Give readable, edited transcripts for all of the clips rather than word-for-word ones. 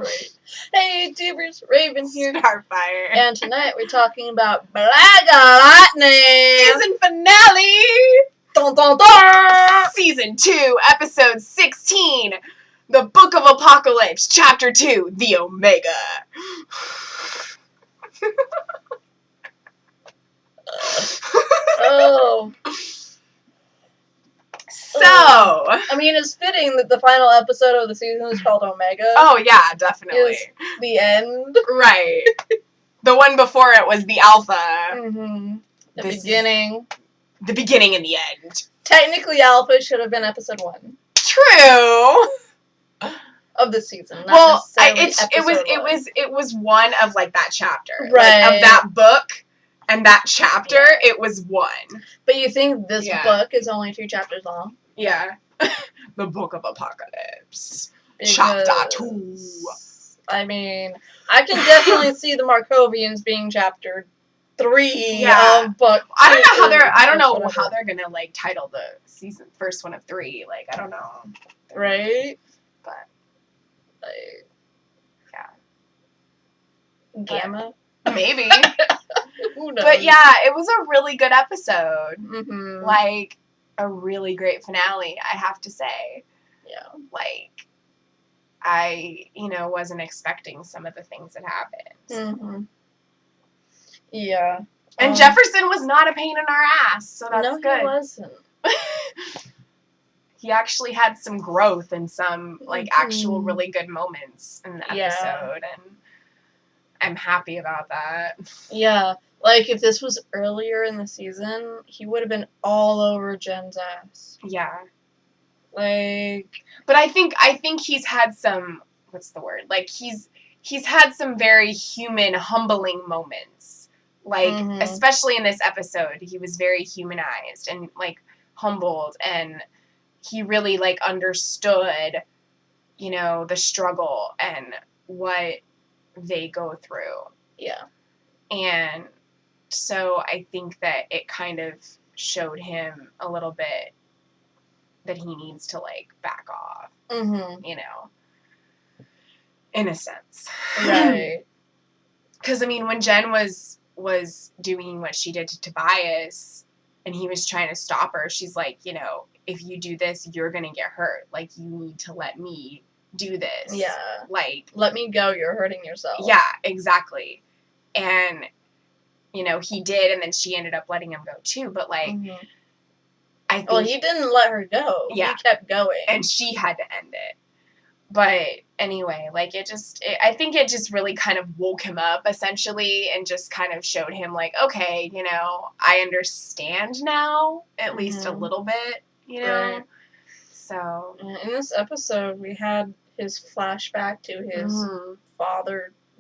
Great. Hey, YouTubers, Raven here. Starfire. And tonight we're talking about Black Lightning. Season finale! Dun, dun, dun. Season 2, Episode 16. The Book of Apocalypse, Chapter 2, The Omega. Oh. So. I mean, it's fitting that the final episode of the season is called Omega. Oh, yeah, definitely. Is the end. Right. The one before it was the Alpha. Mm-hmm. The This beginning. The beginning and the end. Technically, Alpha should have been episode 1 True. of the season. Not Well, necessarily it was one of like that chapter, right? Like, of that book and that chapter. Yeah. It was one. But you think this book is only 2 chapters long? Yeah. The Book of Apocalypse, Because, Chapter 2. I mean, I can definitely see the Markovians being chapter 3 of book 2. I don't know how they're gonna like title the season first one of 3. Like, I don't know. Right? But like, yeah. Gamma? Maybe. Who knows? But yeah, it was a really good episode. Mm-hmm. Like, a really great finale, I have to say. Yeah. Like, I, wasn't expecting some of the things that happened. Mm-hmm. Yeah. And Jefferson was not a pain in our ass, so that's good. No, he wasn't. He actually had some growth and some, like, actual really good moments in the episode, and I'm happy about that. Yeah. Like, if this was earlier in the season, he would have been all over Jen's ass. Yeah. Like... But I think he's had some... What's the word? Like, he's had some very human, humbling moments. Like, especially in this episode, he was very humanized and, like, humbled. And he really, like, understood, the struggle and what they go through. Yeah. And... So I think that it kind of showed him a little bit that he needs to, like, back off, in a sense. Right. Because, I mean, when Jen was doing what she did to Tobias and he was trying to stop her, she's like, if you do this, you're going to get hurt. Like, you need to let me do this. Yeah. Like... Let me go, you're hurting yourself. Yeah, exactly. And... he did, and then she ended up letting him go, too. But, like, I think... Well, he didn't let her go. Yeah. He kept going. And she had to end it. But, anyway, like, I think it just really kind of woke him up, essentially, and just kind of showed him, like, okay, I understand now, at least a little bit, Right. So... In this episode, we had his flashback to his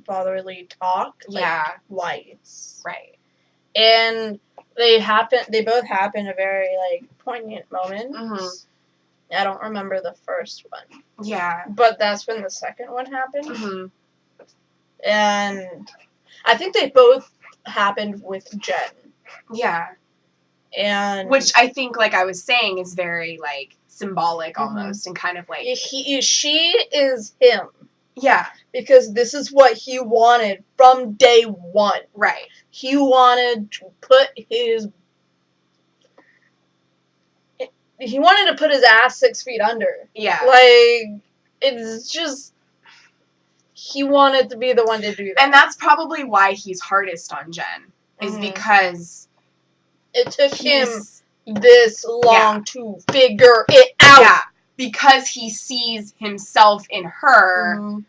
fatherly talk, like, twice. Right. And they both happened at very, like, poignant moments. I don't remember the first one. Yeah. But that's when the second one happened. Mm-hmm. And I think they both happened with Jen. Yeah. And... Which I think, like I was saying, is very, like, symbolic almost, and kind of, like... She is him. Yeah. Because this is what he wanted from day one. Right. He wanted to put his ass 6 feet under. Yeah. Like, it's just... He wanted to be the one to do that. And that's probably why he's hardest on Jen. Is because... It took him this long to figure it out. Yeah. Because he sees himself in her,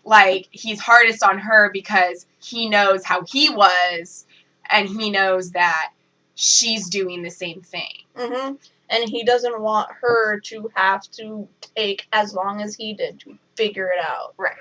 like, he's hardest on her because he knows how he was, and he knows that she's doing the same thing. And he doesn't want her to have to take as long as he did to figure it out. Right.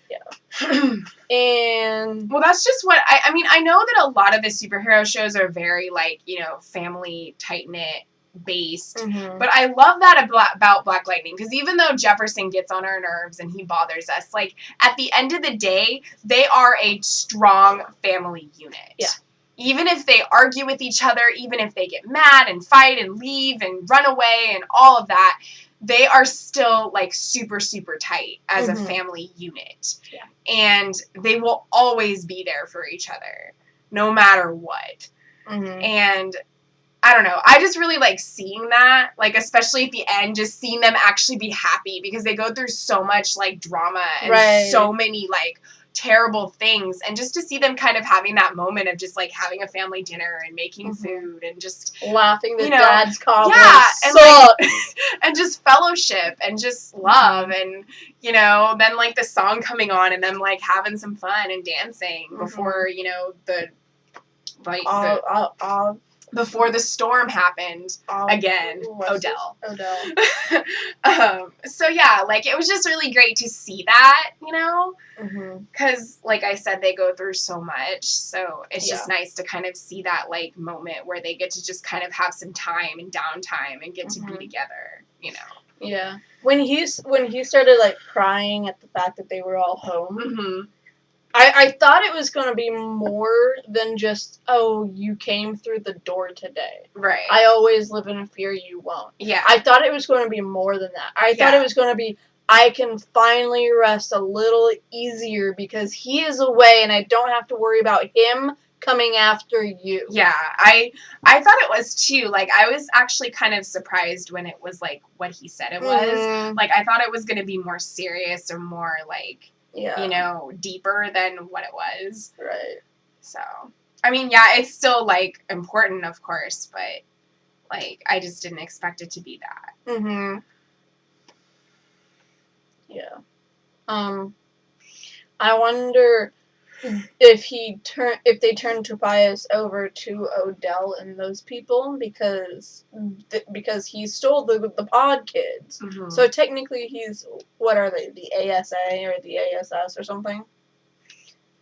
Yeah. And... Well, that's just what... I mean, I know that a lot of the superhero shows are very, like, family tight-knit based. But I love that about Black Lightning, because even though Jefferson gets on our nerves and he bothers us, like, at the end of the day, they are a strong family unit. Yeah. Even if they argue with each other, even if they get mad and fight and leave and run away and all of that, they are still, like, super, super tight as a Mhm. family unit. Yeah. And they will always be there for each other, no matter what. Mhm. And I don't know. I just really like seeing that, like, especially at the end, just seeing them actually be happy because they go through so much, like, drama and Right. so many, like, terrible things. And just to see them kind of having that moment of just, like, having a family dinner and making Mhm. food and just, Laughing that you know, dad's comment yeah, and, sucked. like, and just fellowship and just love and, you know, then, like, the song coming on and them, like, having some fun and dancing before, you know, before the storm happened again. Odell. So yeah, like, it was just really great to see that, you know, because like I said, they go through so much, so it's just nice to kind of see that, like, moment where they get to just kind of have some time and downtime and get to be together, you know. Yeah. When he started, like, crying at the fact that they were all home, I thought it was going to be more than just, oh, you came through the door today. Right. I always live in fear you won't. Yeah. I thought it was going to be more than that. I thought it was going to be, I can finally rest a little easier because he is away and I don't have to worry about him coming after you. Yeah, I thought it was too. Like, I was actually kind of surprised when it was, like, what he said it was. Like, I thought it was going to be more serious or more, like, you know, deeper than what it was. Right. So, I mean, yeah, it's still, like, important, of course, but, like, I just didn't expect it to be that. Yeah. I wonder if they turn Tobias over to Odell and those people because he stole the pod kids. So technically he's, what are they, the ASA or the ASS or something?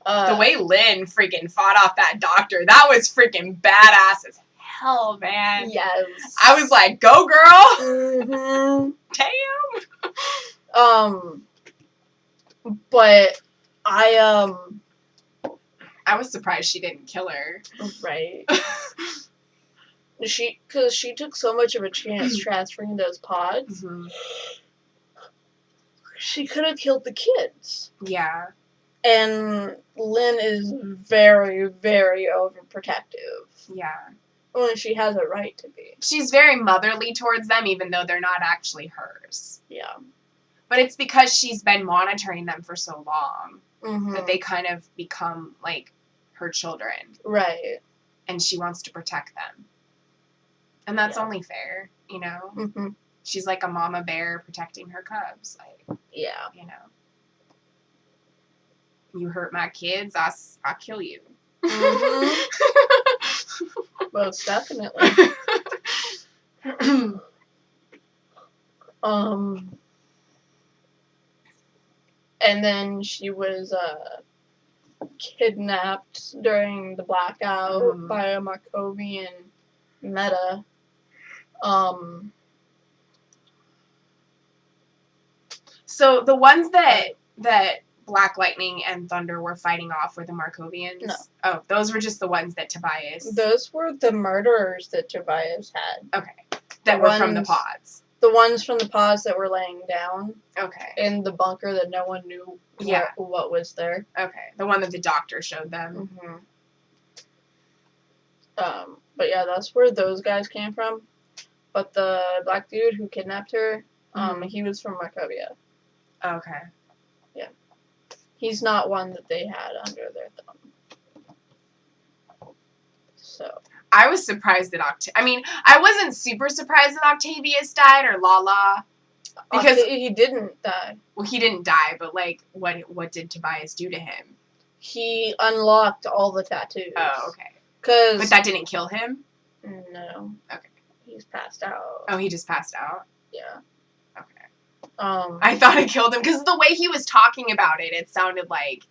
The way Lynn freaking fought off that doctor, that was freaking badass as hell, man. Yes. I was like, go girl. Damn. But I was surprised she didn't kill her. Right. Because she took so much of a chance transferring those pods. She could have killed the kids. Yeah. And Lynn is very, very overprotective. Yeah. When she has a right to be. She's very motherly towards them, even though they're not actually hers. Yeah. But it's because she's been monitoring them for so long that they kind of become, like, her children. Right. And she wants to protect them. And that's only fair, you know? She's like a mama bear protecting her cubs. Like, yeah. You know? You hurt my kids, I'll kill you. Most definitely. And then she was kidnapped during the blackout by a Markovian Meta. So the ones that Black Lightning and Thunder were fighting off were the Markovians? No. Oh, those were just the ones that Tobias... Those were the murderers that Tobias had. Okay. That were from the pods. The ones from the pods that were laying down. Okay. In the bunker that no one knew what was there. Okay. The one that the doctor showed them. But yeah, that's where those guys came from. But the black dude who kidnapped her, he was from Markovia. Okay. Yeah. He's not one that they had under their thumb. So. I was surprised that I wasn't super surprised that Octavius died or Lala. Because he didn't die. Well, he didn't die, but, like, what did Tobias do to him? He unlocked all the tattoos. Oh, okay. But that didn't kill him? No. Okay. He's passed out. Oh, he just passed out? Yeah. Okay. I thought it killed him, because the way he was talking about it, it sounded like...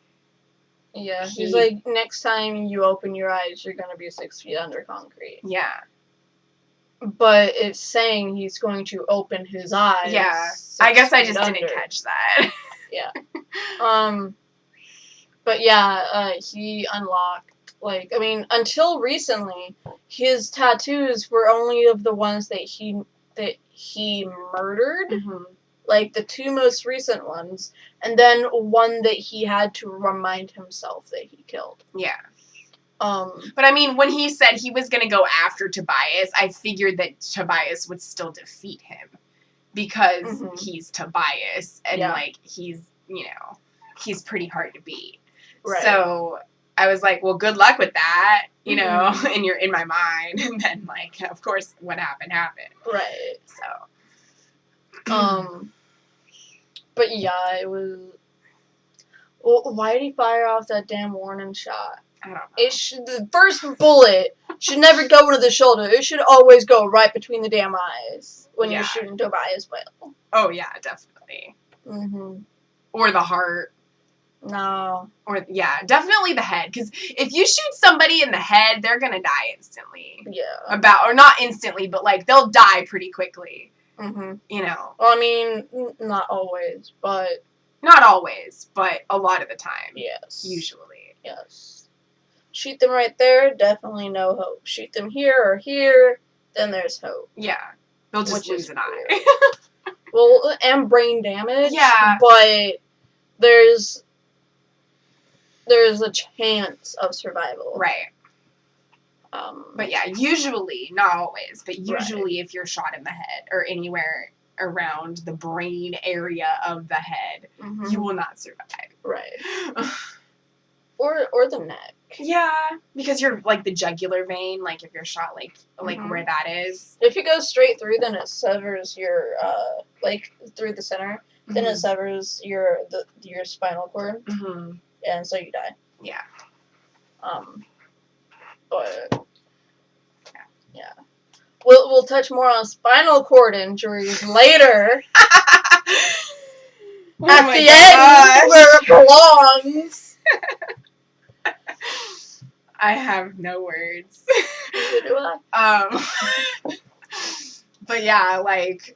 Yeah, he's like, next time you open your eyes, you're going to be 6 feet under concrete. Yeah. But it's saying he's going to open his eyes. Yeah. I guess I just didn't catch that. Yeah. But yeah, he unlocked, like, I mean, until recently, his tattoos were only of the ones that he murdered, Mm-hmm. like the two most recent ones, and then one that he had to remind himself that he killed. Yeah. But I mean, when he said he was going to go after Tobias, I figured that Tobias would still defeat him because he's Tobias and like he's, you know, he's pretty hard to beat. Right. So I was like, well, good luck with that, you know, and you're in my mind. And then, like, of course, what happened. Right. So. But yeah, it was. Well, why did he fire off that damn warning shot? I don't know. The first bullet should never go into the shoulder. It should always go right between the damn eyes when you're shooting Tobias Whale. Oh yeah, definitely. Or the heart. No. Or definitely the head. Because if you shoot somebody in the head, they're gonna die instantly. Yeah. Or not instantly, but like they'll die pretty quickly. You know. Well, I mean, not always, but. Not always, but a lot of the time. Yes. Usually. Yes. Shoot them right there, definitely no hope. Shoot them here or here, then there's hope. Yeah. They'll just lose an eye. Well, and brain damage. Yeah. But there's a chance of survival. Right. But yeah, usually, not always, but usually if you're shot in the head or anywhere around the brain area of the head, you will not survive. Right. Or the neck. Yeah, because you're like the jugular vein, like if you're shot like where that is. If you go straight through, then it severs your like through the center. Then it severs your spinal cord, and so you die. Yeah. But yeah. We'll touch more on spinal cord injuries later. At the end, where it belongs. I have no words. Neither do I. But yeah, like,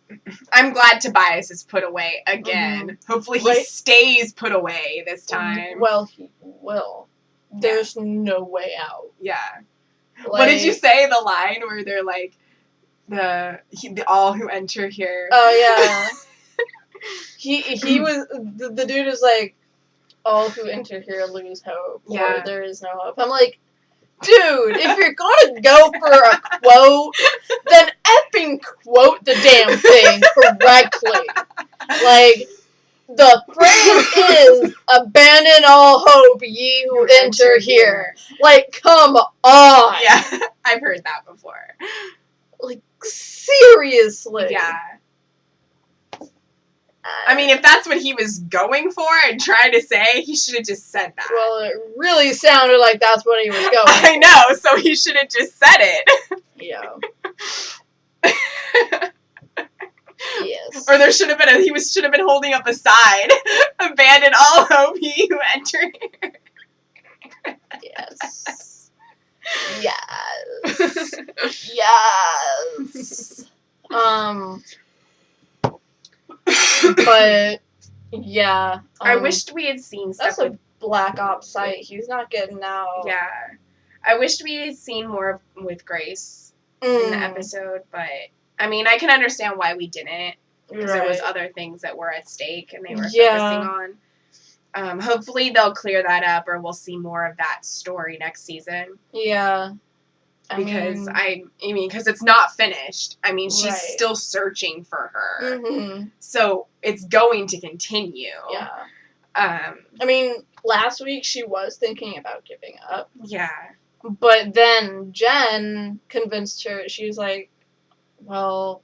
I'm glad Tobias is put away again. Hopefully he stays put away this time. Well, he will. There's no way out. Yeah. Like, what did you say? The line where they're like, all who enter here. Oh, yeah. he was, the dude is like, all who enter here lose hope. Or there is no hope. I'm like, dude, if you're gonna go for a quote, then effing quote the damn thing correctly. Like, the phrase is, abandon all hope, ye who enter here. Like, come on. Yeah, I've heard that before. Like, seriously. Yeah. I mean, if that's what he was going for and trying to say, he should have just said that. Well, it really sounded like that's what he was going for. I know, so he should have just said it. Yeah. Yes. Or there should have been should have been holding up a sign. Abandon all hope, ye who enter here. Yes. Yes. Yes. But yeah, I wished we had seen stuff. That's a Black Ops site. He's not getting out. Yeah, I wished we had seen more with Grace in the episode, but I mean, I can understand why we didn't because there was other things that were at stake and they were focusing on. Hopefully, they'll clear that up, or we'll see more of that story next season. Yeah. Because because it's not finished. I mean, she's still searching for her. So it's going to continue. Yeah. I mean, last week she was thinking about giving up. Yeah. But then Jen convinced her. She was like, well,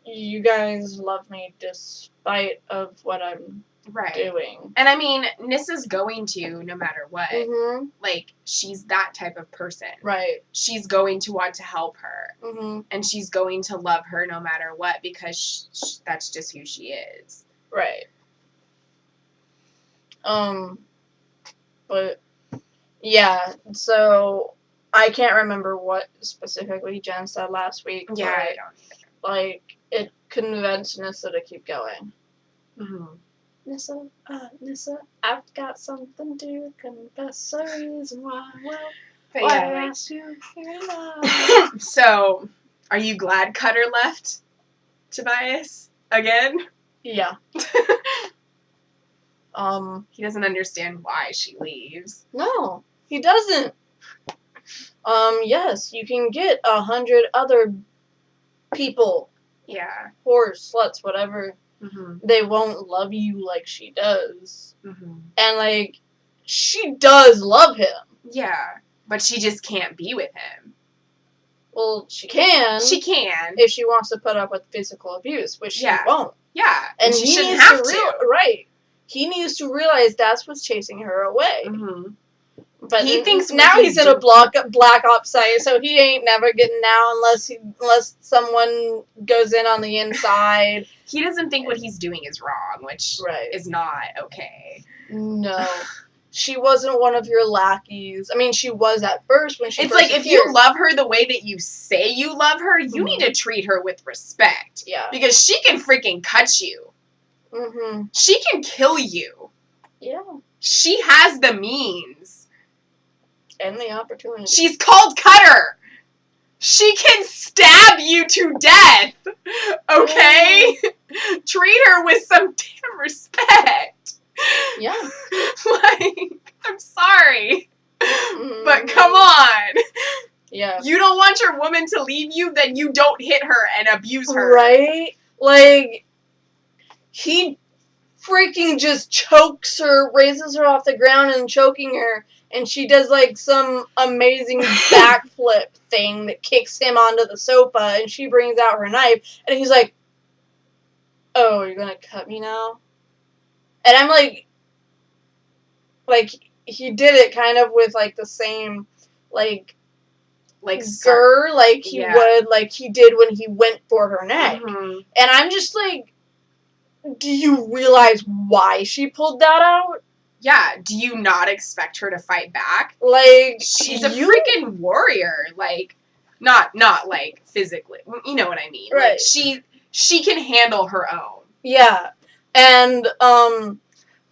you guys love me despite of what I'm doing. And I mean, Nissa's going to, no matter what. Like, she's that type of person. Right. She's going to want to help her. And she's going to love her no matter what because that's just who she is. Right. But, yeah, so I can't remember what specifically Jen said last week. Yeah, I don't either. Like, it convinced Nissa to keep going. Nissa, I've got something to confess, a reason why, I asked you here now. So, are you glad Cutter left? Tobias again. Yeah. He doesn't understand why she leaves. No, he doesn't. Yes, you can get 100 other people, Yeah. whores, sluts, whatever. Mm-hmm. They won't love you like she does. Mm-hmm. And, like, she does love him. Yeah, but she just can't be with him. Well, she can. She can. If she wants to put up with physical abuse, which she won't. Yeah, And she he shouldn't needs have to. Right. He needs to realize that's what's chasing her away. Mm-hmm. But he thinks now he's in a black ops site, so he ain't never getting out unless someone goes in on the inside. He doesn't think what he's doing is wrong, which is not okay. No. She wasn't one of your lackeys. I mean, she was at first when she It's first like, if you love her the way that you say you love her, you need to treat her with respect. Yeah. Because she can freaking cut you. Mm-hmm. She can kill you. Yeah. She has the means. And the opportunity. She's called Cutter. She can stab you to death. Okay? Treat her with some damn respect. Yeah. Like, I'm sorry. Mm-hmm. But come on. Yeah. You don't want your woman to leave you, then you don't hit her and abuse her. Right? Like, he freaking just chokes her, raises her off the ground and choking her, and she does, like, some amazing backflip thing that kicks him onto the sofa, and she brings out her knife, and he's like, oh, you're gonna cut me now? And I'm like, he did it kind of with, like, the same, like grr, like he would, like he did when he went for her neck. Mm-hmm. And I'm just like, do you realize why she pulled that out? Yeah, do you not expect her to fight back? Like, she's a freaking warrior. Like, not like physically. You know what I mean? Right. Like, she can handle her own. Yeah. And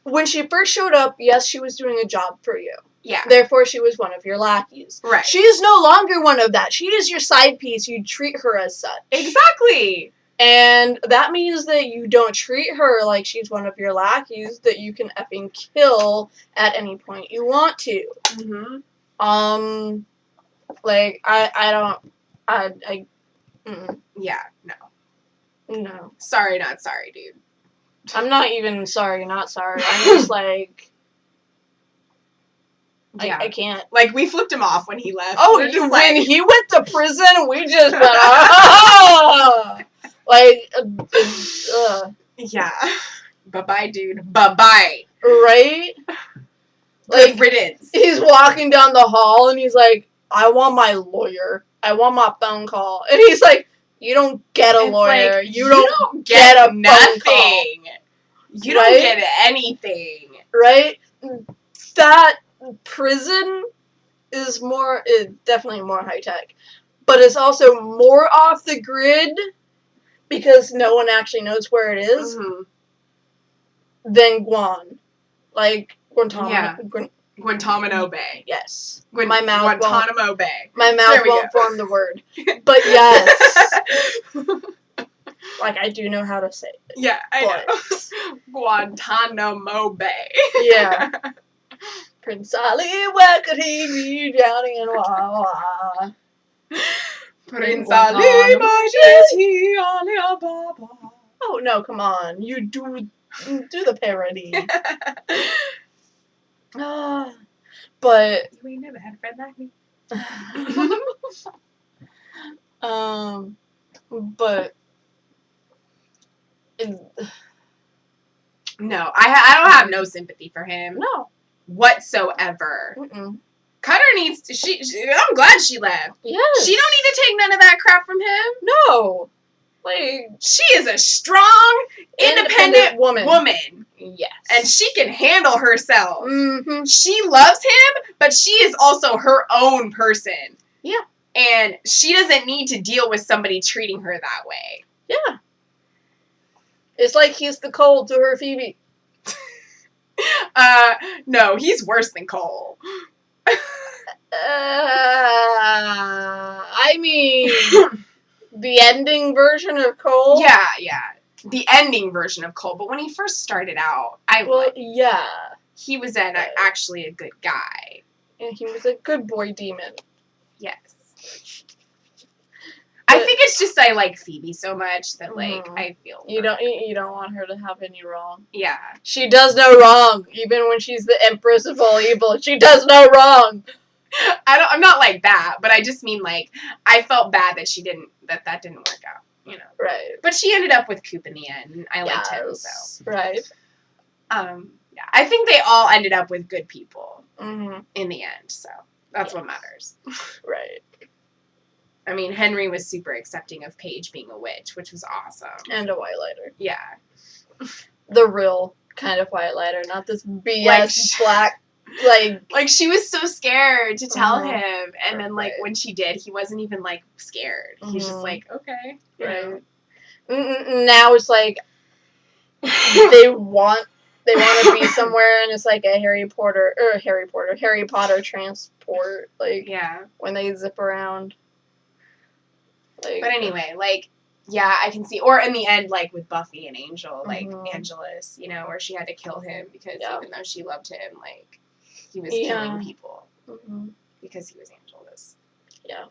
when she first showed up, yes, she was doing a job for you. Yeah. Therefore, she was one of your lackeys. Right. She is no longer one of that. She is your side piece. You treat her as such. Exactly. And that means that you don't treat her like she's one of your lackeys that you can effing kill at any point you want to. Mm-hmm. Like, I yeah, no. Sorry, not sorry, dude. I'm not even sorry, not sorry. I'm just like, yeah. I can't. Like, we flipped him off when he left. Oh, when he went to prison, we just went, oh! Like, yeah. Bye-bye, dude. Bye-bye. Right? Like, good riddance. He's walking down the hall, and he's like, I want my lawyer. I want my phone call. And he's like, you don't get a lawyer. Like, you don't get a nothing. Phone call. You don't get anything. Right? That prison is definitely more high-tech. But it's also more off the grid because no one actually knows where it is than Guam. Like, Guantanamo. Yeah. Guantanamo Bay. Yes. Guantanamo Bay. My mouth won't form the word. But yes. Like, I do know how to say it. Yeah, I know. Guantanamo Bay. Yeah. Prince Ali, where could he be drowning in Wawa? Prince Ali, my he Alibaba. Oh, no, come on. You do the parody. But we never had a friend like me. But no, I don't have no sympathy for him. No, whatsoever. Mm-mm. Cutter needs to. I'm glad she left. Yes. She don't need to take none of that crap from him. No. Like, she is a strong, independent woman. Yes. And she can handle herself. Mm-hmm. She loves him, but she is also her own person. Yeah. And she doesn't need to deal with somebody treating her that way. Yeah. It's like he's the Cole to her Phoebe. No, he's worse than Cole. I mean, the ending version of Cole. Yeah. The ending version of Cole. But when he first started out, he was actually a good guy. And he was a good boy demon. Yes. I think it's just I like Phoebe so much that I feel you don't want her to have any wrong. Yeah. She does no wrong, even when she's the Empress of all evil. She does no wrong. I'm not like that, but I just mean I felt bad that that didn't work out, Right. But she ended up with Coop in the end, and I liked him, so. Right. Yeah, I think they all ended up with good people in the end, so that's what matters. Right. I mean, Henry was super accepting of Paige being a witch, which was awesome. And a whitelighter. Yeah. The real kind of whitelighter, not this BS black, Like, she was so scared to tell him, and then, when she did, he wasn't even, scared. He's just okay. Right. Now it's they want to be somewhere, and it's a Harry Potter transport, when they zip around. But anyway, I can see, or in the end, with Buffy and Angel, Angelus, where she had to kill him because even though she loved him, he was killing people because he was Angelus. Yeah.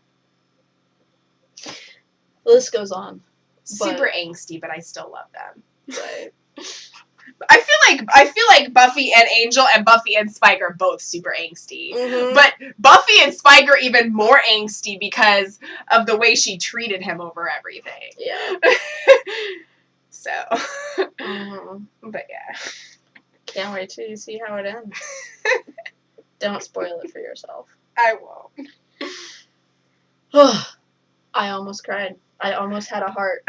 The list goes on. Super angsty, but I still love them. Right. I feel like Buffy and Angel and Buffy and Spike are both super angsty. But Buffy and Spike are even more angsty because of the way she treated him over everything. Yeah. So. But yeah. Can't wait till you see how it ends. Don't spoil it for yourself. I won't. I almost cried. I almost had a heart.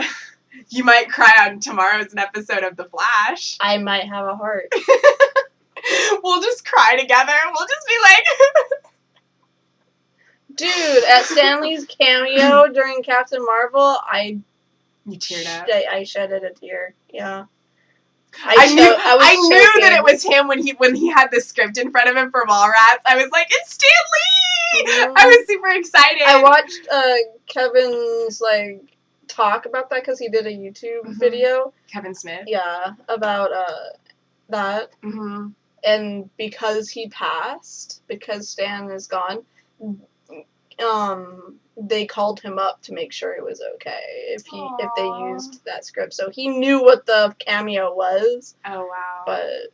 You might cry on tomorrow's episode of The Flash. I might have a heart. We'll just cry together. We'll just be Dude, at Stanley's cameo during Captain Marvel, You teared up. I shedded a tear. Yeah. I knew that it was him when he had the script in front of him for Mallrats. I was like, it's Stan Lee! I was super excited. I watched Kevin's talk about that because he did a YouTube video. Kevin Smith. Yeah, about that. And because he passed, because Stan is gone, they called him up to make sure it was okay if they used that script. So he knew what the cameo was. Oh wow. But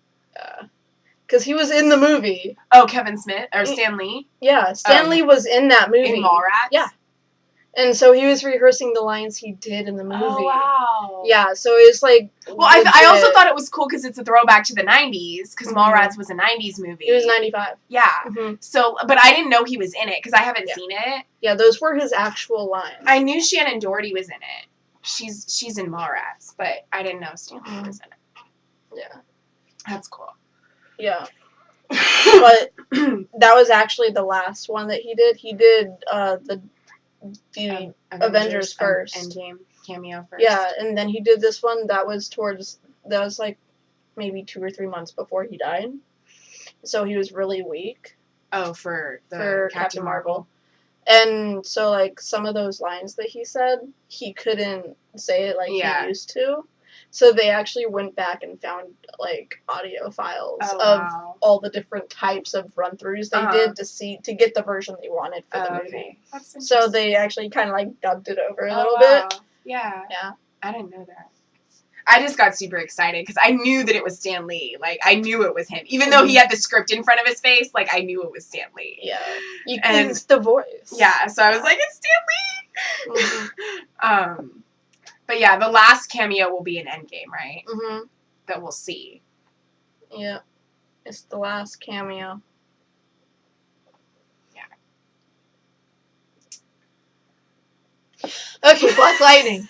because he was in the movie. Oh, Kevin Smith or Stan Lee? Yeah, Stan Lee was in that movie. In Mallrats? Yeah. And so he was rehearsing the lines he did in the movie. Oh, wow. Yeah, so it's Well, I also thought it was cool because it's a throwback to the 90s, because Mallrats was a 90s movie. It was 95. Yeah. So, but I didn't know he was in it, because I haven't seen it. Yeah, those were his actual lines. I knew Shannon Doherty was in it. She's in Mallrats, but I didn't know Stan Lee was in it. Yeah. That's cool. Yeah. But that was actually the last one that he did. He did the Avengers first. Endgame cameo first. Yeah, and then he did this one that was maybe 2 or 3 months before he died. So he was really weak. Oh, for Captain Marvel. And so some of those lines that he said, he couldn't say it he used to. So they actually went back and found audio files of all the different types of run-throughs they did to get the version they wanted for the movie. That's so they actually kind of dubbed it over a little bit. Yeah. Yeah. I didn't know that. I just got super excited because I knew that it was Stan Lee. I knew it was him. Even though he had the script in front of his face, I knew it was Stan Lee. Yeah. It's the voice. Yeah, so I was like, it's Stan Lee! But yeah, the last cameo will be in Endgame, right? That we'll see. Yeah. It's the last cameo. Yeah. Okay, Black Lightning.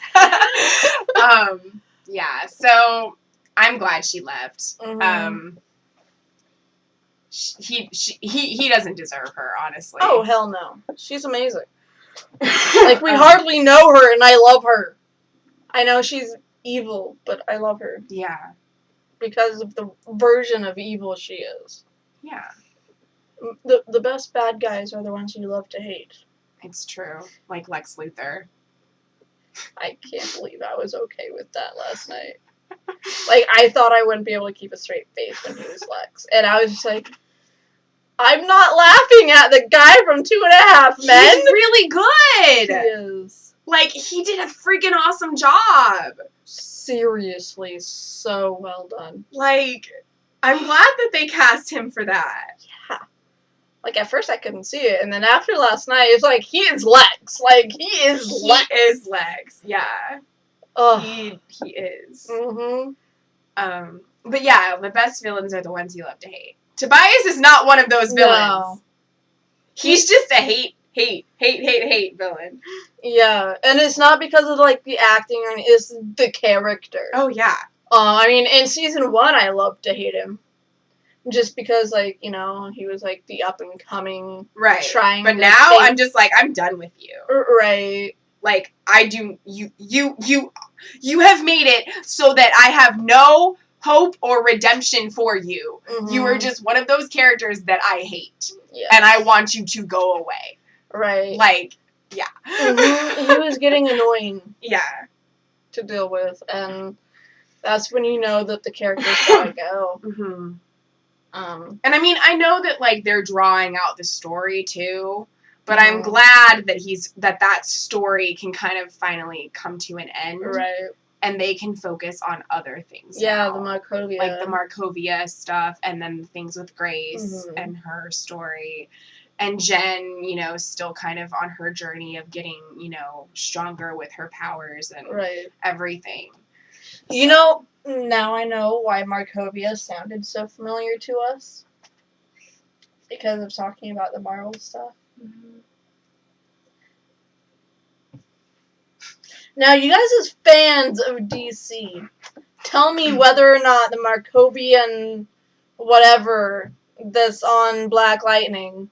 Yeah, so I'm glad she left. He doesn't deserve her, honestly. Oh, hell no. She's amazing. We hardly know her, and I love her. I know she's evil, but I love her. Yeah. Because of the version of evil she is. Yeah. The best bad guys are the ones you love to hate. It's true. Like Lex Luthor. I can't believe I was okay with that last night. Like, I thought I wouldn't be able to keep a straight face when he was Lex. And I was just like, I'm not laughing at the guy from 2.5 Men. He's really good. He is. Like, he did a freaking awesome job. Seriously, so well done. Like, I'm glad that they cast him for that. Yeah. Like, at first I couldn't see it, and then after last night, it's like, he is Lex. Like, he is Lex. He is Lex, yeah. Ugh. He is. Mm-hmm. But yeah, the best villains are the ones you love to hate. Tobias is not one of those villains. No. He's just a hate villain. Yeah, and it's not because of, like, the acting, or anything, it's the character. Oh, yeah. I mean, in season 1, I loved to hate him. Just because, like, you know, he was, like, the up-and-coming, Right. trying But to now, think- I'm just like, I'm done with you. Right. Like, you have made it so that I have no hope or redemption for you. Mm-hmm. You are just one of those characters that I hate. Yeah. And I want you to go away. Right. Like, yeah. Mm-hmm. He was getting annoying Yeah. to deal with, and that's when you know that the character's gotta go. Mm-hmm. Um, And I mean, I know that, like, they're drawing out the story, too. But Mhm. I'm glad that that story can kind of finally come to an end. right. And they can focus on other things Yeah, now. the Markovia. Like the Markovia stuff, and then the things with Grace Mhm. and her story. And Jen, you know, still kind of on her journey of getting, you know, stronger with her powers and Right. everything. You know, now I know why Markovia sounded so familiar to us. Because of talking about the Marvel stuff. Now, you guys as fans of DC, tell me whether or not the Markovian whatever that's on Black Lightning,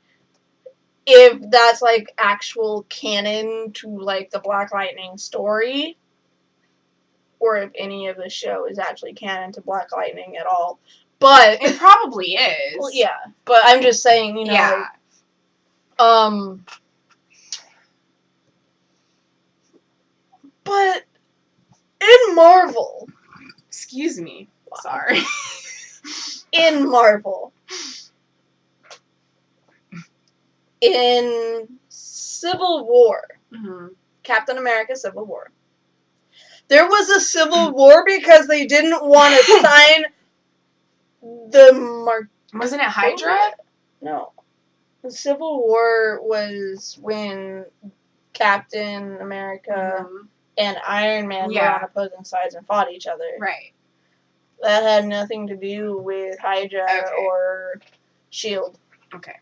if that's, like, actual canon to, like, the Black Lightning story, or if any of the show is actually canon to Black Lightning at all. But, It probably is. well, yeah, but I'm just saying, you know, Yeah. like, but in Marvel, Excuse me. Sorry. in Marvel, in Civil War, Mm-hmm. Captain America Civil War, there was a Civil War because they didn't want to sign the Wasn't it Hydra? No. The Civil War was when Captain America Mhm. and Iron Man were Yeah. on opposing sides and fought each other. Right. That had nothing to do with Hydra Okay. or SHIELD. Okay.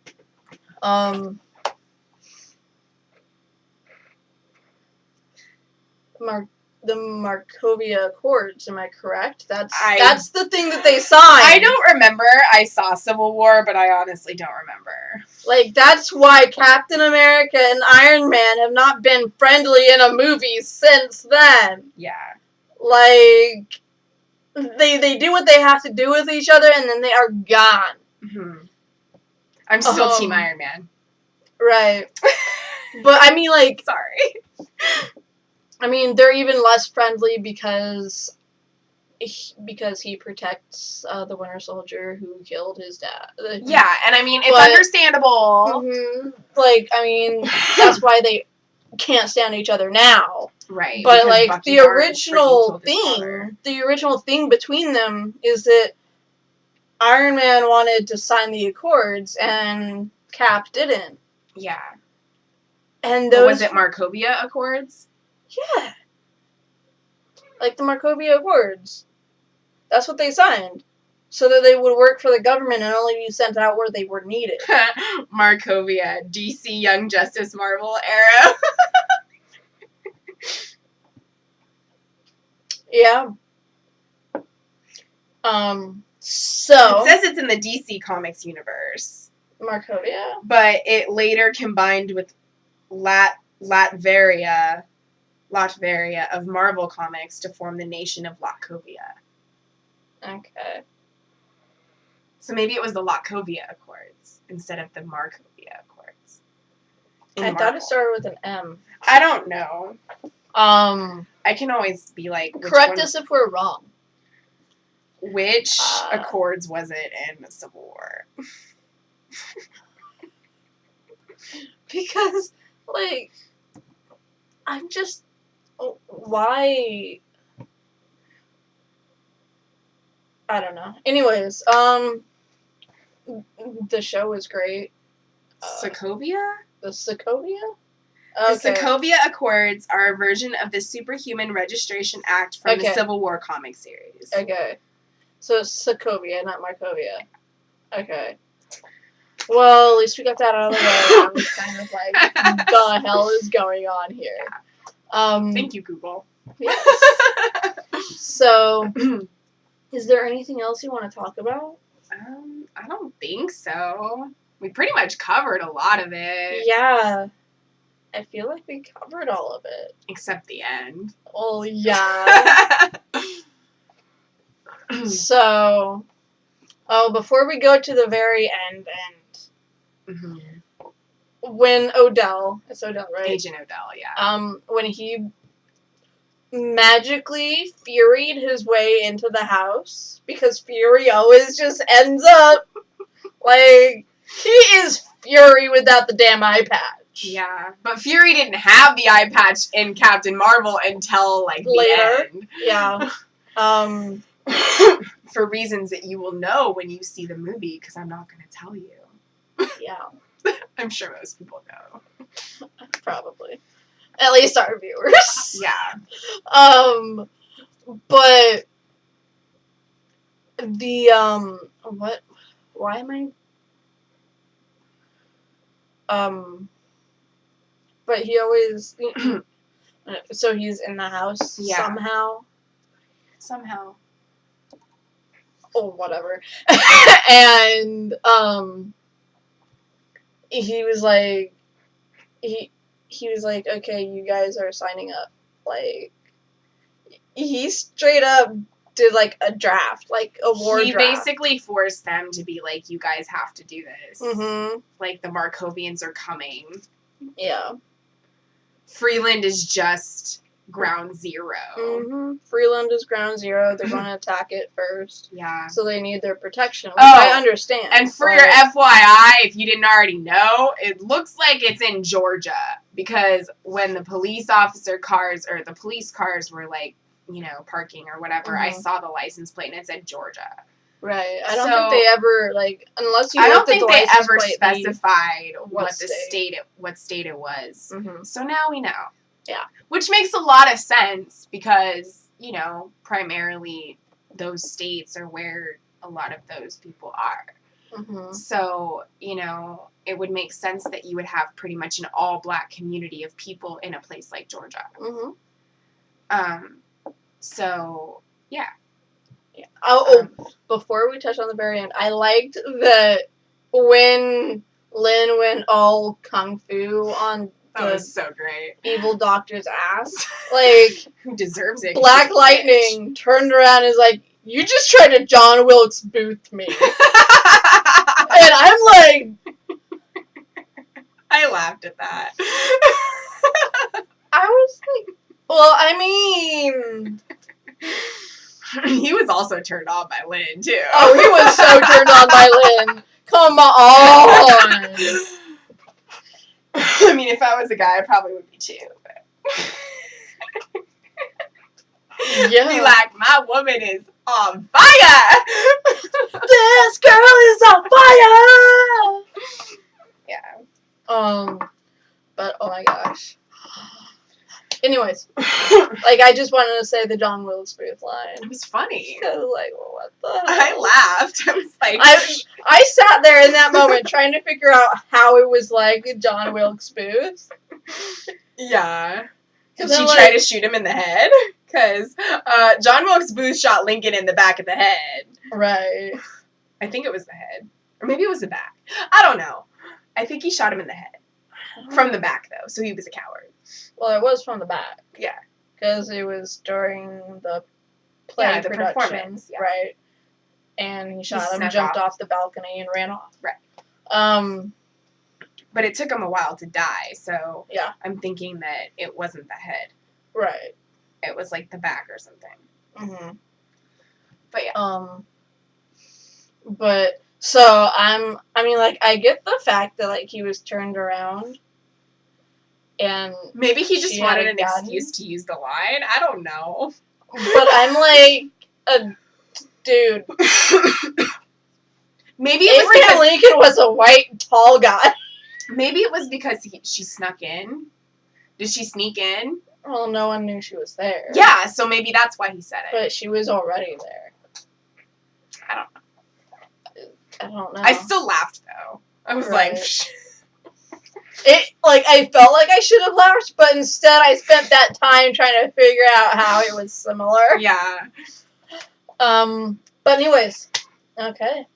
The Markovia Accords, am I correct? That's the thing that they signed. I don't remember. I saw Civil War, but I honestly don't remember. Like, that's why Captain America and Iron Man have not been friendly in a movie since then. Yeah. Like, they do what they have to do with each other, and then they are gone. Mm-hmm. I'm still Team Iron Man. Right. But, I mean, like, Sorry. I mean, they're even less friendly because he protects the Winter Soldier who killed his dad. Yeah, and I mean, it's But- understandable. Mhm. Like, I mean, that's why they can't stand each other now. Right. But, because like, Bucky the Barnes freaking original killed his father. thing between them is that Iron Man wanted to sign the Accords and Cap didn't. Yeah. And But those... was it Markovia Accords? Yeah. Like the Markovia Accords. That's what they signed. So that they would work for the government and only be sent out where they were needed. Markovia, DC Young Justice Marvel era. Yeah. So... It says it's in the DC Comics universe. Markovia? But it later combined with Latveria of Marvel Comics to form the nation of Latkovia. Okay. So maybe it was the Latkovia Accords instead of the Markovia Accords. In I thought Marvel. it started with an M. I don't know. I can always be like, correct us if we're wrong. Which Accords was it in the Civil War? Because, like, I'm just... Why... I don't know. Anyways, the show was great. Sokovia? The Sokovia? The Sokovia Accords are a version of the Superhuman Registration Act from the Civil War comic series. Okay. So Sokovia, not Markovia. Okay. Well, at least we got that out of the way. I was kind of like, the hell is going on here? Thank you, Google. Yes. So, is there anything else you want to talk about? I don't think so. We pretty much covered a lot of it. Yeah. I feel like we covered all of it. Except the end. Well, yeah. So, before we go to the very end, when Odell, it's Odell, right? Agent Odell, yeah. When he magically Fury'd his way into the house, because Fury always just ends up, like, he is Fury without the damn eye patch. Yeah, but Fury didn't have the eye patch in Captain Marvel until, like, later. The end. Yeah. For reasons that you will know when you see the movie, because I'm not going to tell you. Yeah. I'm sure most people know. Probably. At least our viewers. Yeah. But the, what? Why am I? But he always, so he's in the house somehow. Somehow. Oh, whatever. And, he was like, he was like, okay, you guys are signing up. Like, he straight up did, like, a draft, like, a war draft. He basically forced them to be like, you guys have to do this. Mm-hmm. Like, the Markovians are coming. Yeah. Freeland is just ground zero. Mm-hmm. Freeland is ground zero. They're going to attack it first. Yeah. So they need their protection, which I understand. And for your FYI, if you didn't already know, it looks like it's in Georgia. Because when the police cars were, like, you know, parking or whatever, I saw the license plate and it said Georgia. Right. I don't think they ever, like, unless you I don't looked at think the they license ever plate, specified what state it was. Mm-hmm. So now we know. Yeah. Which makes a lot of sense because, you know, primarily those states are where a lot of those people are. Mm-hmm. So, you know, it would make sense that you would have pretty much an all-black community of people in a place like Georgia. Mm-hmm. So, yeah. Before we touch on the very end, I liked that when Lynn went all kung fu on that was so great. Evil doctor's ass. Like, who deserves it? Black Lightning turned around and is like, you just tried to John Wilkes Booth me. And I'm like... I laughed at that. I was like, well, I mean... He was also turned on by Lynn, too. Oh, he was so turned on by Lynn. Come on. I mean, if I was a guy, I probably would be too. But yeah. Be like, my woman is on fire. This girl is on fire. Yeah. But oh my gosh. Anyways, like, I just wanted to say the John Wilkes Booth line. It was funny. I was like, well, what the hell? I laughed. I was like... I sat there in that moment trying to figure out how it was like John Wilkes Booth. Yeah. Did she try to shoot him in the head? Because John Wilkes Booth shot Lincoln in the back of the head. Right. I think it was the head. Or maybe it was the back. I don't know. I think he shot him in the head. From the back, though, so he was a coward. Well, it was from the back. Yeah. Because it was during the play the production. Performance. Yeah. Right. And he shot him, jumped off the balcony, and ran off. Right. But it took him a while to die, so yeah. I'm thinking that it wasn't the head. Right. It was like the back or something. Mm-hmm. But yeah. But so I mean, like, I get the fact that like he was turned around, and Maybe he just she wanted had an a gun. excuse to use the line. I don't know. But I'm like, dude. Maybe it was Abraham Lincoln was a white, tall guy. Maybe it was because she snuck in. Did she sneak in? Well, no one knew she was there. Yeah, so maybe that's why he said it. But she was already there. I don't know. I don't know. I still laughed though. I was Right. like, I felt like I should have laughed, but instead I spent that time trying to figure out how it was similar. yeah. But anyways, okay.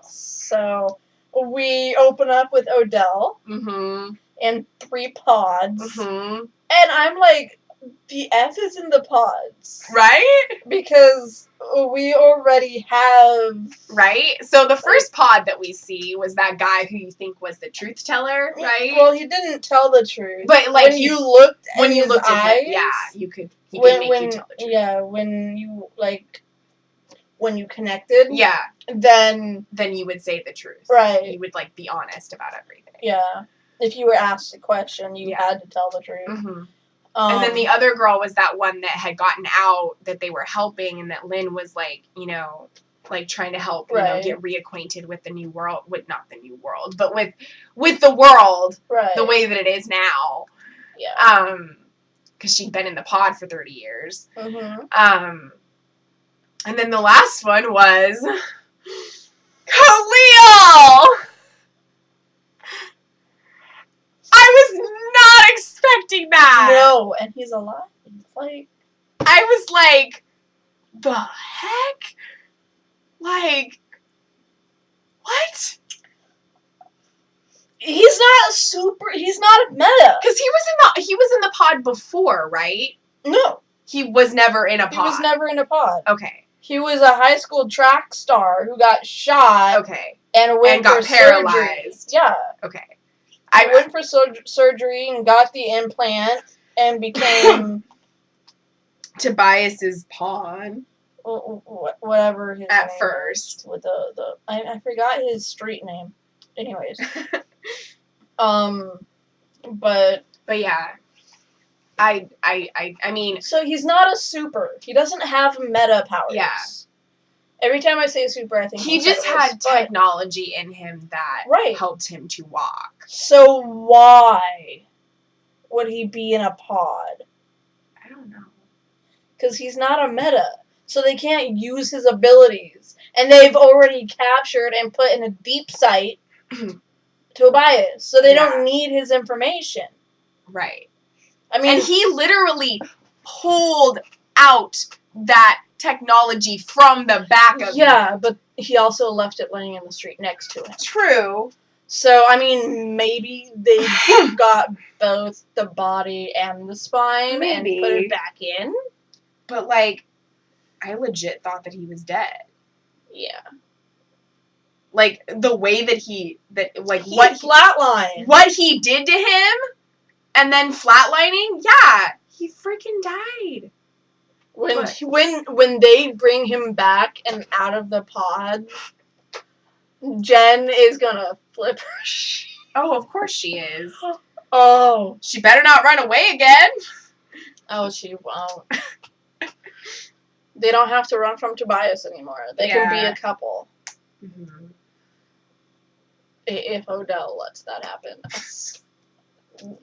So we open up with Odell Mm-hmm. and 3 pods, Mm-hmm. and I'm like, the F is in the pods, Right? because we already have. Right? So the first pod that we see was that guy who you think was the truth teller, right? Well, he didn't tell the truth, but like when you looked when in you his looked at eyes, him, yeah, he could make you tell the truth. Yeah, when you connected, Yeah. then Then you would say the truth. right, You would like be honest about everything. yeah. If you were asked a question, you Yeah. had to tell the truth. Mm-hmm. And then the other girl was that one that had gotten out that they were helping, and that Lynn was like, you know, like trying to help, you know, Right. get reacquainted with the new world, with not the new world, but with the world right, the way that it is now. yeah. Because she'd been in the pod for 30 years. Mm-hmm. And then the last one was Khalil! I was not expecting that. No, and he's alive. Like, I was like, the heck? Like, what? he's not a meta. Because he was in the pod before, right? No, He was never in a pod. he was never in a pod. Okay. He was a high school track star who got shot Okay. and went got for paralyzed. surgery. Yeah. Okay. I went for surgery and got the implant and became Tobias's pawn whatever his at name first. was, with I forgot his street name. Anyways, but yeah, I mean, so he's not a super. He doesn't have meta powers. Yeah. Every time I say super, I think he just Incredibles, had but- technology in him that Right. helped him to walk. So why would he be in a pod? I don't know. Because he's not a meta. So they can't use his abilities. And they've already captured and put in a deep sight Tobias. So they don't need his information. Right. I mean, And he literally pulled out that technology from the back of yeah, him. but he also left it laying in the street next to him. True. So, I mean, maybe they got both the body and the spine Maybe. and put it back in. But, like, I legit thought that he was dead. Yeah. Like, the way that He what flatlined. what he did to him, and then flatlining, yeah, he freaking died. When they bring him back and out of the pod, Jen is gonna flip her shit. Oh, of course she is. Oh. She better not run away again. Oh, she won't. They don't have to run from Tobias anymore. They can be Yeah. a couple. Mm-hmm. If Odell lets that happen.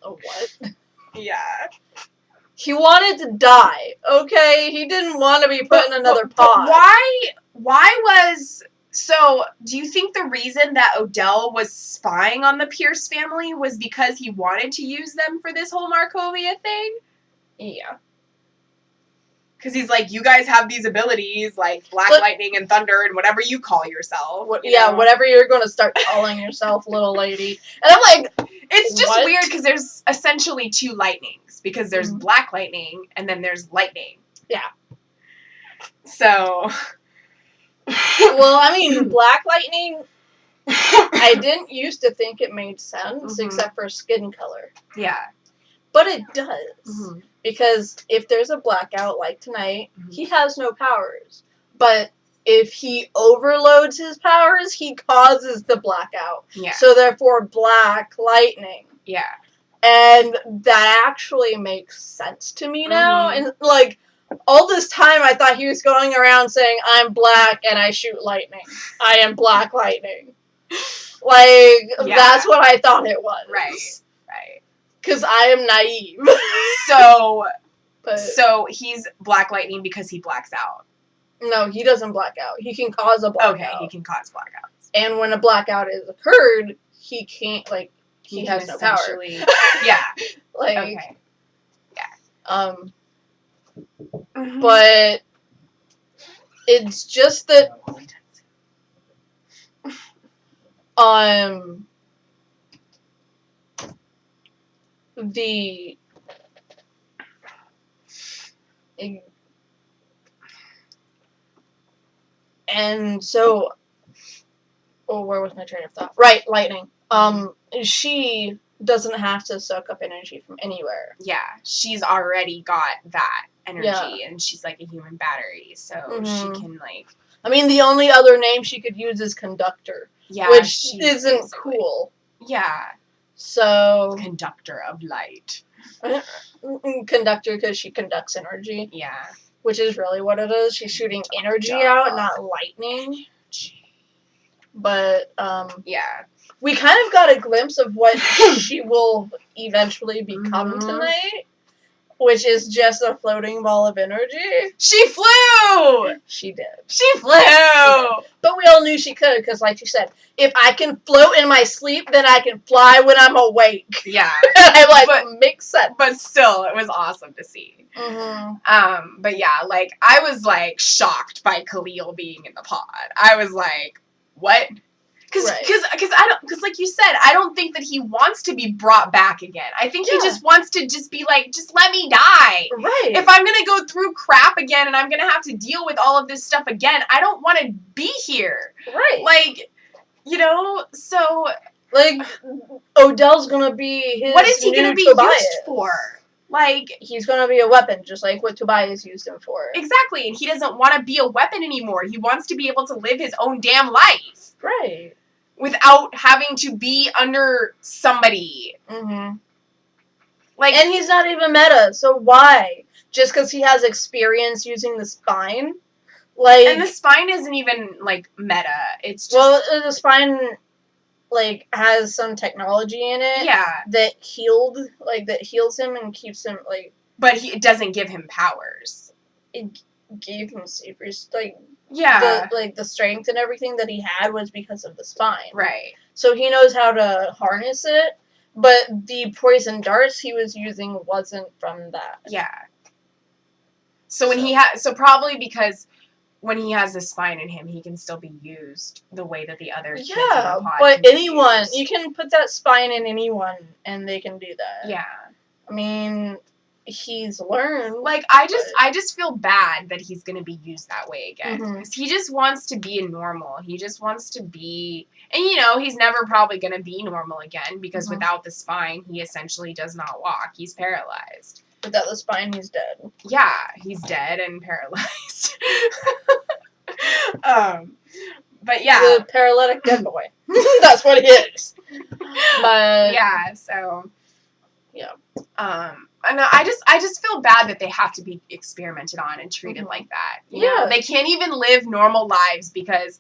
What? Yeah. He wanted to die, okay? He didn't want to be put in another pod. Why was... So, do you think the reason that Odell was spying on the Pierce family was because he wanted to use them for this whole Markovia thing? Yeah. Because he's like, you guys have these abilities, like Black Lightning and Thunder and whatever you call yourself. You know? Whatever you're going to start calling yourself, little lady. And I'm like... It's just What? weird because there's essentially 2 lightnings. Because there's Mhm. Black Lightning and then there's Lightning. Yeah. So... Well, I mean, Black Lightning, I didn't used to think it made sense, Mhm. except for skin color. Yeah. But it does. Mm-hmm. Because if there's a blackout like tonight, Mhm. he has no powers. But if he overloads his powers, he causes the blackout. Yeah. So therefore, black lightning. Yeah. And that actually makes sense to me now. Mhm. And, like, all this time I thought he was going around saying, I'm black and I shoot lightning. I am black lightning. Like, Yeah. that's what I thought it was. Right. Because I am naive. So, so he's Black Lightning because he blacks out. No, he doesn't black out. He can cause a blackout. Okay, he can cause blackouts. And when a blackout is occurred, he can't, like, he can has no power. essentially- Yeah. Like, Okay. Mhm. But it's just that the and so where was my train of thought? Right, lightning. She doesn't have to soak up energy from anywhere. Yeah, she's already got that energy, Yeah. and she's like a human battery, so Mhm. she can like. I mean, the only other name she could use is conductor, Yeah, which she's isn't basically- cool. Yeah, So conductor of light. conductor because she conducts energy, Yeah. which is really what it is. She's shooting energy out, not lightning. But Yeah. we kind of got a glimpse of what she will eventually become Mhm. tonight, which is just a floating ball of energy. She flew. She did. She flew. But we all knew she could, because like you said, if I can float in my sleep, then I can fly when I'm awake. Yeah. I'm like, But- makes sense. But still, it was awesome to see. Mm-hmm. But yeah, like, I was, like, shocked by Khalil being in the pod. I was like, what? Because like you said, I don't think that he wants to be brought back again. I think he Yeah. just wants to just be like, just let me die. Right. If I'm going to go through crap again and I'm going to have to deal with all of this stuff again, I don't want to be here. Right. Like, you know, so Like, Odell's gonna be his what is he new going to be Tobias. used for? Like, He's gonna be a weapon, just like what Tobias used him for. exactly. And he doesn't want to be a weapon anymore. He wants to be able to live his own damn life Right. without having to be under somebody. Mm-hmm. Like, And he's not even meta, so why? Just because he has experience using the spine? Like, and the spine isn't even, like, meta. It's just, well, the spine, like, has some technology in it yeah. that heals him and keeps him, like, But it doesn't give him powers. it gave him savers, like, Yeah. the strength and everything that he had was because of the spine. Right. So he knows how to harness it, but the poison darts he was using wasn't from that. Yeah. So when he so probably because when he has the spine in him, he can still be used the way that the other kids in Yeah, the pod but can be anyone, used. you can put that spine in anyone and they can do that. Yeah. I mean, he's learned. Like, I just feel bad that he's gonna be used that way again. Mhm. 'Cause he just wants to be normal. He just wants to be, and you know, he's never probably gonna be normal again because Mhm. without the spine, he essentially does not walk. He's paralyzed. Without the spine, he's dead. Yeah, he's dead and paralyzed. But yeah. The paralytic dead boy. That's what he is. But Yeah, so yeah. and I just feel bad that they have to be experimented on and treated Mhm. like that. You know? Yeah. They can't even live normal lives because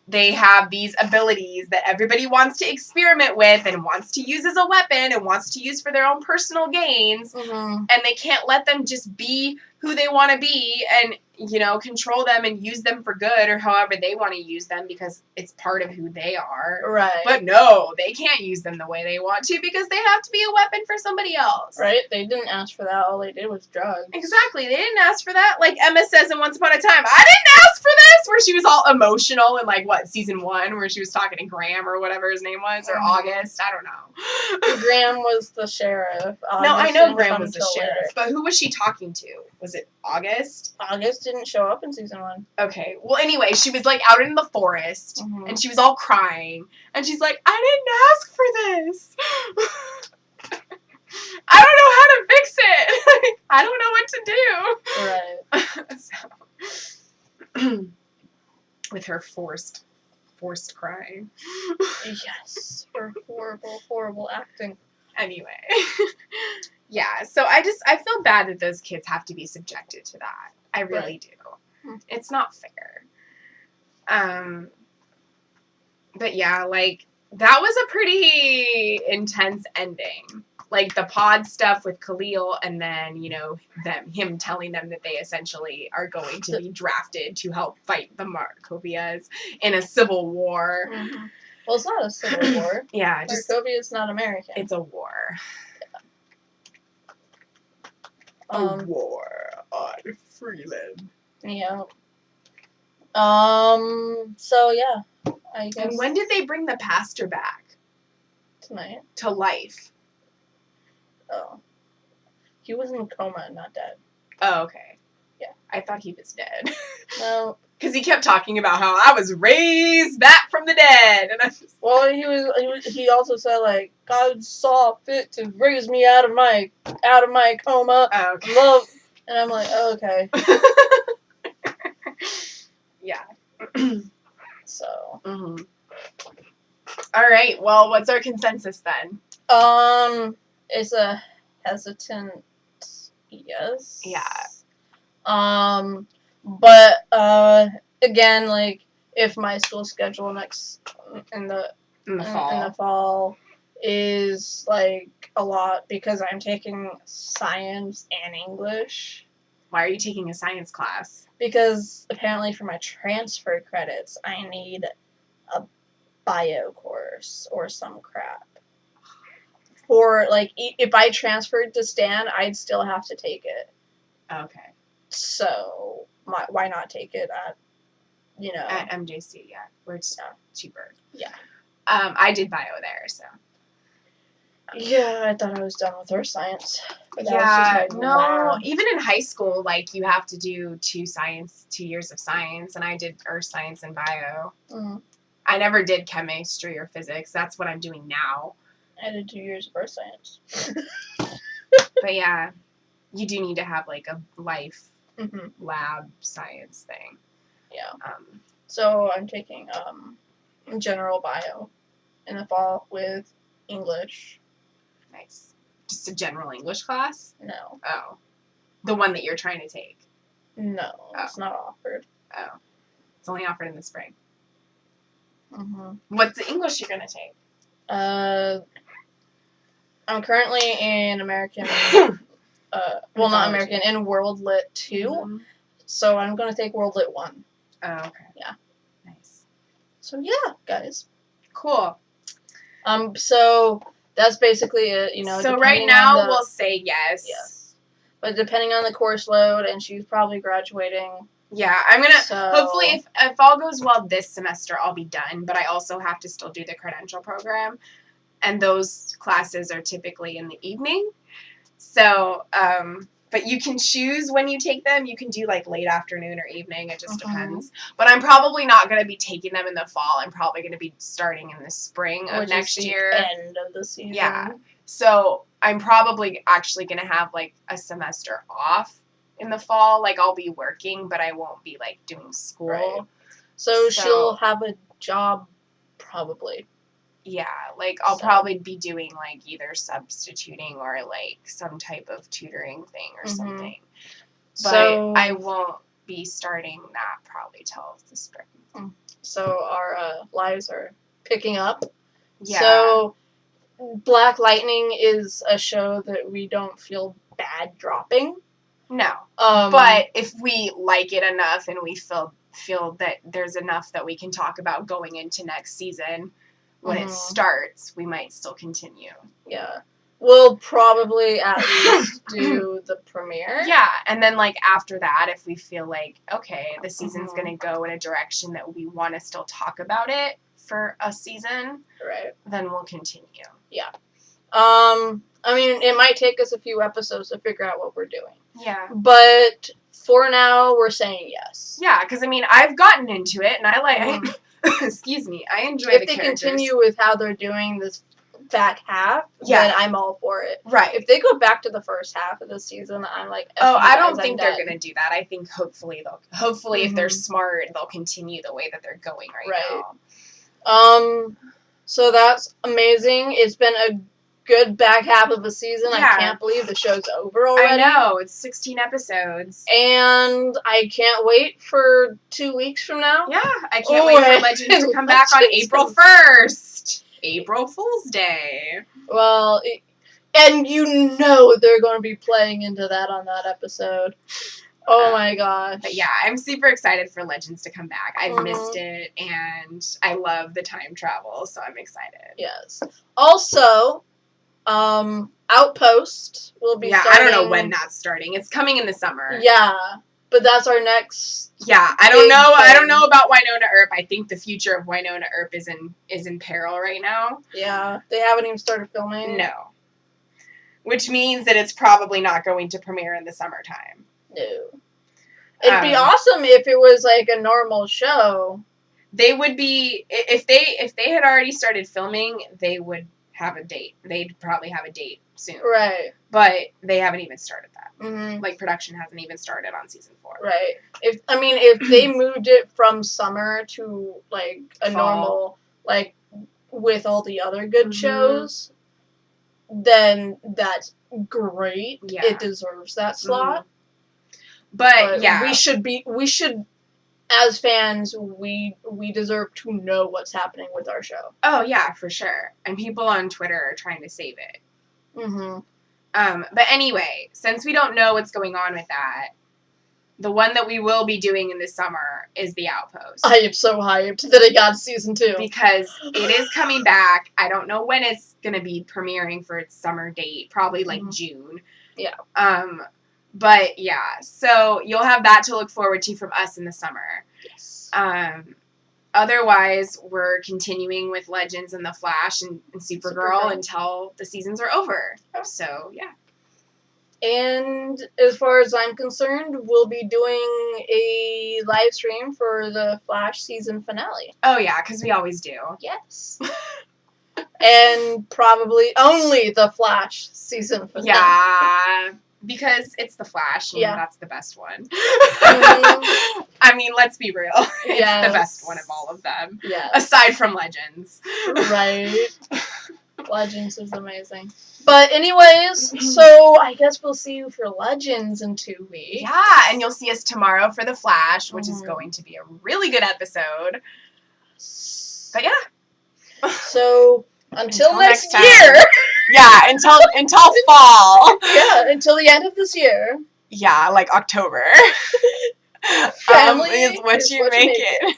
they have these abilities that everybody wants to experiment with and wants to use as a weapon and wants to use for their own personal gains, Mhm. and they can't let them just be who they want to be and, you know, control them and use them for good or however they want to use them because it's part of who they are. Right. But no, they can't use them the way they want to because they have to be a weapon for somebody else. Right? They didn't ask for that. All they did was drugs. Exactly. They didn't ask for that. Like Emma says in Once Upon a Time, I didn't ask for this, where she was all emotional in, like, what, season 1, where she was talking to Graham or whatever his name was, or Mhm. August. I don't know. Graham was the sheriff. No, I know August Graham didn't was the come till sheriff, later. but who was she talking to? Was it August? August didn't show up in season 1. Okay. Well, anyway, she was, like, out in the forest, Mhm. and she was all crying, and she's like, I didn't ask for this. I don't know how to fix it. I don't know what to do. Right. So, with her forced crying. Yes. Her horrible acting. Anyway. Yeah, so I feel bad that those kids have to be subjected to that. I really do. It's not fair. But yeah, like, that was a pretty intense ending. Like, the pod stuff with Khalil, and then, you know, him telling them that they essentially are going to be drafted to help fight the Markovias in a civil war. Mm-hmm. Well, it's not a civil war. Yeah, Markovia is not American. It's a war. Yeah. A war on Freeland. Yeah. So yeah, I guess. And when did they bring the pastor back? Tonight. To life. Oh. He was in a coma and not dead. Oh, okay. Yeah. I thought he was dead. No. Because he kept talking about how I was raised back from the dead, and I just... Well, he also said, like, God saw fit to raise me out of my coma. Oh, okay. Love, and I'm like, oh, okay. Yeah. So. Mm-hmm. All right. Well, what's our consensus then? It's a hesitant yes. Yeah. But again, like, if my school schedule in the fall is like a lot because I'm taking science and English. Why are you taking a science class? Because apparently for my transfer credits, I need a bio course or some crap. For, like, if I transferred to Stan, I'd still have to take it. Okay. So, why not take it at, you know... At MJC, yeah. Where it's cheaper. Yeah. I did bio there, so... Yeah, I thought I was done with earth science. But Yeah, no, even in high school, like, you have to do 2 years of science, and I did earth science and bio. Mm-hmm. I never did chemistry or physics. That's what I'm doing now. I did 2 years of earth science. But yeah, you do need to have, like, a life Mm-hmm. lab science thing. Yeah. So I'm taking general bio in the fall with English. Nice. Just a general English class? No. Oh. The one that you're trying to take? No, it's not offered. Oh. It's only offered in the spring. Mm-hmm. What's the English you're going to take? I'm currently in American... well, not American, in World Lit 2. Mm-hmm. So I'm going to take World Lit 1. Oh, okay. Yeah. Nice. So yeah, guys. Cool. So that's basically it, you know. So right now we'll say yes. Yes. But depending on the course load, and she's probably graduating. Yeah, I'm going to, hopefully if all goes well this semester, I'll be done. But I also have to still do the credential program. And those classes are typically in the evening. So, but you can choose when you take them. You can do, like, late afternoon or evening. It just depends. But I'm probably not going to be taking them in the fall. I'm probably going to be starting in the spring of next year. End of the season. Yeah. So I'm probably actually going to have, like, a semester off in the fall. Like, I'll be working, but I won't be, like, doing school. Right. So she'll have a job probably. Yeah, like, I'll probably be doing, like, either substituting or, like, some type of tutoring thing or something. But so, I won't be starting that probably till the spring. So our lives are picking up. Yeah. So Black Lightning is a show that we don't feel bad dropping. No. But if we like it enough and we feel that there's enough that we can talk about going into next season... When it starts, we might still continue. Yeah. We'll probably at least do the premiere. Yeah, and then, like, after that, if we feel like, okay, the season's going to go in a direction that we want to still talk about it for a season, right? Then we'll continue. Yeah. I mean, it might take us a few episodes to figure out what we're doing. Yeah. But for now, we're saying yes. Yeah, because, I mean, I've gotten into it, and I like... Excuse me. I enjoy the characters. If they continue with how they're doing this back half, then I'm all for it. Right. If they go back to the first half of the season, I'm like, I don't think they're gonna do that. I think hopefully if they're Mhm. smart, they'll continue the way that they're going right now. So that's amazing. It's been a good back half of the season. Yeah. I can't believe the show's over already. I know, it's 16 episodes. And I can't wait for 2 weeks from now. Yeah, I can't wait for Legends to come back on April 1st. April Fool's Day. Well, and you know they're going to be playing into that on that episode. Oh my gosh. But yeah, I'm super excited for Legends to come back. I've Mhm. missed it, and I love the time travel, so I'm excited. Yes. Also, Outpost will be starting. I don't know when that's starting. It's coming in the summer. Yeah, but that's our next. Yeah, I don't know. I don't know about Wynonna Earp. I think the future of Wynonna Earp is in peril right now. Yeah, they haven't even started filming. No. Which means that it's probably not going to premiere in the summertime. No. It'd be awesome if it was like a normal show. They would be if they had already started filming, they would have a date. They'd probably have a date soon. Right. But they haven't even started that. Mm-hmm. Like, production hasn't even started on season 4. Right. If they moved it from summer to like a Fall. normal, like with all the other good Mhm. shows, then that's great. Yeah. It deserves that slot. But yeah, we should as fans, we deserve to know what's happening with our show. Oh yeah, for sure. And people on Twitter are trying to save it. Mm-hmm. But anyway, since we don't know what's going on with that, the one that we will be doing in the summer is The Outpost. I am so hyped that it got season 2. Because it is coming back. I don't know when it's going to be premiering for its summer date. Probably like June. Yeah. But yeah, so you'll have that to look forward to from us in the summer. Yes. Otherwise, we're continuing with Legends and The Flash and Supergirl until the seasons are over. So, yeah. And as far as I'm concerned, we'll be doing a live stream for the Flash season finale. Oh, yeah, because we always do. Yes. And probably only the Flash season finale. Yeah, because it's the Flash, and Yeah. that's the best one. Mhm. I mean, let's be real. It's Yes. the best one of all of them. Yes. Aside from Legends. Right. Legends is amazing. But anyways, so I guess we'll see you for Legends in 2 weeks. Yeah, and you'll see us tomorrow for The Flash, which is Mhm. going to be a really good episode. But yeah. So until next time. year. Yeah, until fall. Yeah, until the end of this year. Yeah, like October. Family is what you make it.